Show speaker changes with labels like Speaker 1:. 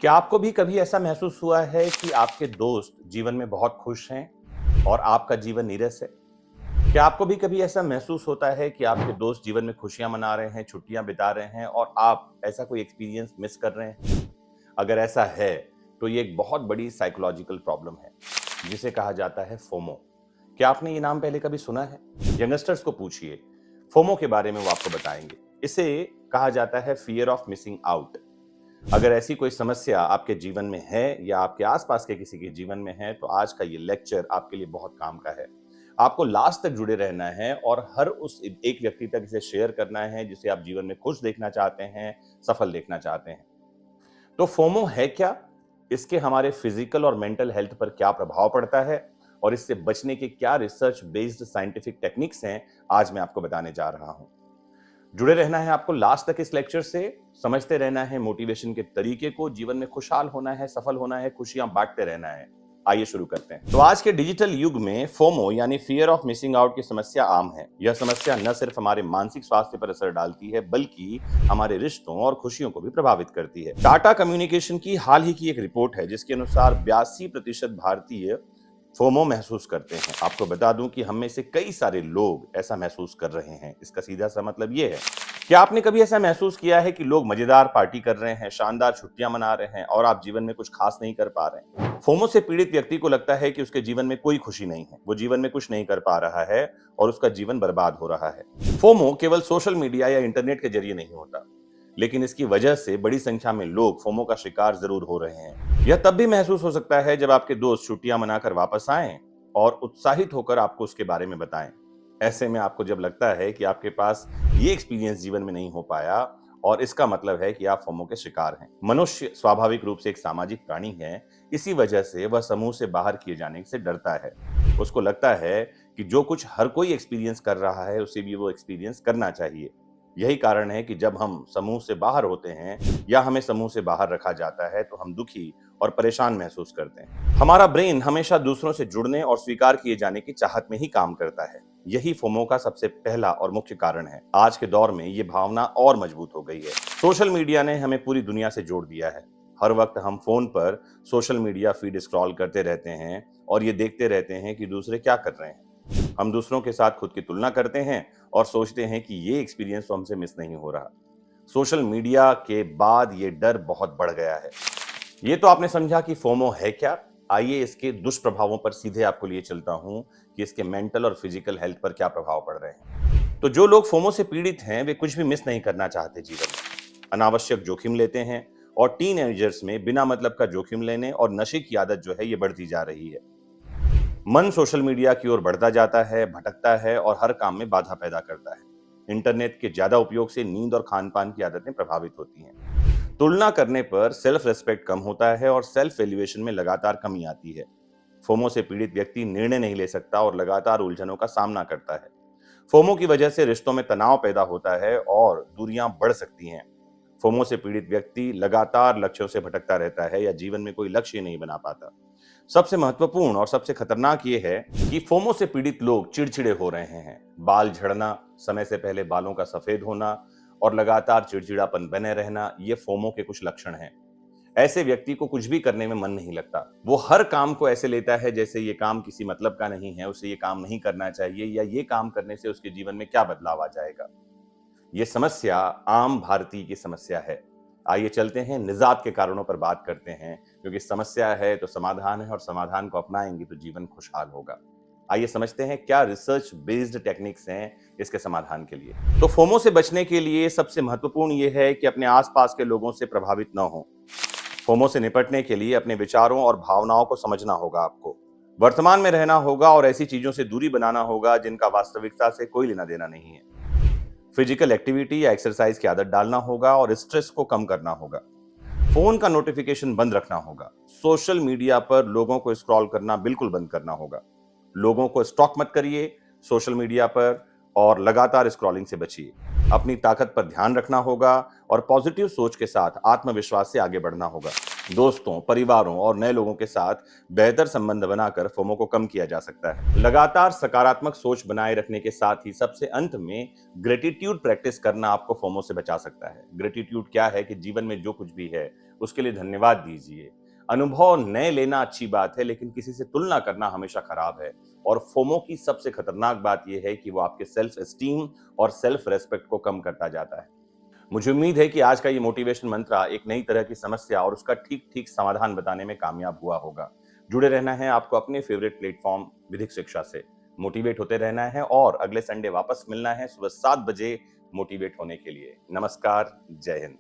Speaker 1: क्या आपको भी कभी ऐसा महसूस हुआ है कि आपके दोस्त जीवन में बहुत खुश हैं और आपका जीवन नीरस है? क्या आपको भी कभी ऐसा महसूस होता है कि आपके दोस्त जीवन में खुशियां मना रहे हैं, छुट्टियां बिता रहे हैं और आप ऐसा कोई एक्सपीरियंस मिस कर रहे हैं? अगर ऐसा है, तो ये एक बहुत बड़ी साइकोलॉजिकल प्रॉब्लम है, जिसे कहा जाता है फोमो। क्या आपने ये नाम पहले कभी सुना है? यंगस्टर्स को पूछिए, फोमो के बारे में वो आपको बताएंगे। इसे कहा जाता है फियर ऑफ मिसिंग आउट। अगर ऐसी कोई समस्या आपके जीवन में है या आपके आसपास के किसी के जीवन में है, तो आज का ये लेक्चर आपके लिए बहुत काम का है। आपको लास्ट तक जुड़े रहना है और हर उस एक व्यक्ति तक इसे शेयर करना है जिसे आप जीवन में खुश देखना चाहते हैं, सफल देखना चाहते हैं। तो फोमो है क्या? इसके हमारे फिजिकल और मेंटल हेल्थ पर क्या प्रभाव पड़ता है और इससे बचने के क्या रिसर्च बेस्ड साइंटिफिक टेक्निक्स हैं, आज मैं आपको बताने जा रहा हूं। जुड़े रहना है आपको लास्ट तक इस लेक्चर से। समझते रहना है मोटिवेशन के तरीके को। जीवन में खुशहाल होना है, सफल होना है, खुशियां बांटते रहना है। आइए शुरू करते हैं। तो आज के डिजिटल युग में फोमो यानी फियर ऑफ मिसिंग आउट की समस्या आम है। यह समस्या न सिर्फ हमारे मानसिक स्वास्थ्य पर असर डालती है, बल्कि हमारे रिश्तों और खुशियों को भी प्रभावित करती है। टाटा कम्युनिकेशन की हाल ही की एक रिपोर्ट है, जिसके अनुसार 82% भारतीय फोमो महसूस करते हैं। आपको बता दूं कि हम में से कई सारे लोग ऐसा महसूस कर रहे हैं। इसका सीधा सा मतलब ये है कि आपने कभी ऐसा महसूस किया है कि लोग मजेदार पार्टी कर रहे हैं, शानदार छुट्टियां मना रहे हैं और आप जीवन में कुछ खास नहीं कर पा रहे हैं? फोमो से पीड़ित व्यक्ति को लगता है कि उसके जीवन में कोई खुशी नहीं है, वो जीवन में कुछ नहीं कर पा रहा है और उसका जीवन बर्बाद हो रहा है। फोमो केवल सोशल मीडिया या इंटरनेट के जरिए नहीं होता, लेकिन इसकी वजह से बड़ी संख्या में लोग फोमो का शिकार जरूर हो रहे हैं। यह तब भी महसूस हो सकता है जब आपके दोस्त छुट्टियां मनाकर वापस आएं और उत्साहित होकर आपको उसके बारे में बताएं। ऐसे में आपको जब लगता है कि आपके पास ये एक्सपीरियंस जीवन में नहीं हो पाया, और इसका मतलब है कि आप फोमो के शिकार हैं। मनुष्य स्वाभाविक रूप से एक सामाजिक प्राणी है। इसी वजह से वह समूह से बाहर किए जाने से डरता है। उसको लगता है कि जो कुछ हर कोई एक्सपीरियंस कर रहा है, उसे भी वो एक्सपीरियंस करना चाहिए। यही कारण है कि जब हम समूह से बाहर होते हैं या हमें समूह से बाहर रखा जाता है, तो हम दुखी और परेशान महसूस करते हैं। हमारा ब्रेन हमेशा दूसरों से जुड़ने और स्वीकार किए जाने की चाहत में ही काम करता है। यही फोमो का सबसे पहला और मुख्य कारण है। आज के दौर में ये भावना और मजबूत हो गई है। सोशल मीडिया ने हमें पूरी दुनिया से जोड़ दिया है। हर वक्त हम फोन पर सोशल मीडिया फीड स्क्रॉल करते रहते हैं और ये देखते रहते हैं कि दूसरे क्या कर रहे हैं। हम दूसरों के साथ खुद की तुलना करते हैं और सोचते हैं कि ये एक्सपीरियंस तो हमसे मिस नहीं हो रहा। सोशल मीडिया के बाद ये डर बहुत बढ़ गया है। ये तो आपने समझा कि फोमो है क्या। आइए इसके दुष्प्रभावों पर सीधे आपको लिए चलता हूं कि इसके मेंटल और फिजिकल हेल्थ पर क्या प्रभाव पड़ रहे हैं। तो जो लोग फोमो से पीड़ित हैं, वे कुछ भी मिस नहीं करना चाहते जीवन में। अनावश्यक जोखिम लेते हैं और टीनएजर्स में बिना मतलब का जोखिम लेने और नशे की आदत जो है, ये बढ़ती जा रही है। मन सोशल मीडिया की ओर बढ़ता जाता है, भटकता है और हर काम में बाधा पैदा करता है। इंटरनेट के ज्यादा उपयोग से नींद और खान पान की आदतें प्रभावित होती हैं। तुलना करने पर सेल्फ रेस्पेक्ट कम होता है और सेल्फ एलिवेशन में लगातार कमी आती है। फोमो से पीड़ित व्यक्ति निर्णय नहीं ले सकता और लगातार उलझनों का सामना करता है। फोमो की वजह से रिश्तों में तनाव पैदा होता है और दूरियां बढ़ सकती हैं। फोमो से पीड़ित व्यक्ति लगातार लक्ष्यों से भटकता रहता है या जीवन में कोई लक्ष्य नहीं बना पाता। सबसे महत्वपूर्ण और सबसे खतरनाक ये है कि फोमो से पीड़ित लोग चिड़चिड़े हो रहे हैं। बाल झड़ना, समय से पहले बालों का सफेद होना और लगातार चिड़चिड़ापन बने रहना, ये फोमो के कुछ लक्षण हैं। ऐसे व्यक्ति को कुछ भी करने में मन नहीं लगता। वो हर काम को ऐसे लेता है जैसे ये काम किसी मतलब का नहीं है, उसे ये काम नहीं करना चाहिए या ये काम करने से उसके जीवन में क्या बदलाव आ जाएगा। ये समस्या आम भारतीय की समस्या है। आइए चलते हैं, निजात के कारणों पर बात करते हैं, क्योंकि समस्या है तो समाधान है और समाधान को अपनाएंगे तो जीवन खुशहाल होगा। आइए समझते हैं क्या रिसर्च बेस्ड टेक्निक्स हैं इसके समाधान के लिए। तो फोमो से बचने के लिए सबसे महत्वपूर्ण यह है कि अपने आसपास के लोगों से प्रभावित न हो। फोमो से निपटने के लिए अपने विचारों और भावनाओं को समझना होगा। आपको वर्तमान में रहना होगा और ऐसी चीजों से दूरी बनाना होगा जिनका वास्तविकता से कोई लेना देना नहीं है। फिजिकल एक्टिविटी या एक्सरसाइज की आदत डालना होगा और स्ट्रेस को कम करना होगा। फोन का नोटिफिकेशन बंद रखना होगा। सोशल मीडिया पर लोगों को स्क्रॉल करना बिल्कुल बंद करना होगा। लोगों को स्टॉक मत करिए सोशल मीडिया पर और लगातार स्क्रॉलिंग से बचिए। अपनी ताकत पर ध्यान रखना होगा और पॉजिटिव सोच के साथ आत्मविश्वास से आगे बढ़ना होगा। दोस्तों, परिवारों और नए लोगों के साथ बेहतर संबंध बनाकर फोमो को कम किया जा सकता है। लगातार सकारात्मक सोच बनाए रखने के साथ ही सबसे अंत में ग्रेटिट्यूड प्रैक्टिस करना आपको फोमो से बचा सकता है। ग्रेटिट्यूड क्या है कि जीवन में जो कुछ भी है, उसके लिए धन्यवाद दीजिए। अनुभव नए लेना अच्छी बात है, लेकिन किसी से तुलना करना हमेशा खराब है। और फोमो की सबसे खतरनाक बात यह है कि वो आपके सेल्फ एस्टीम और सेल्फ रेस्पेक्ट को कम करता जाता है। मुझे उम्मीद है कि आज का ये मोटिवेशन मंत्र एक नई तरह की समस्या और उसका ठीक-ठीक समाधान बताने में कामयाब हुआ होगा। जुड़े रहना है आपको अपने फेवरेट प्लेटफ़ॉर्म विधिक शिक्षा से। मोटिवेट होते रहना है और अगले संडे वापस मिलना है सुबह 7 बजे मोटिवेट होने के लिए। नमस्कार, जय हिंद।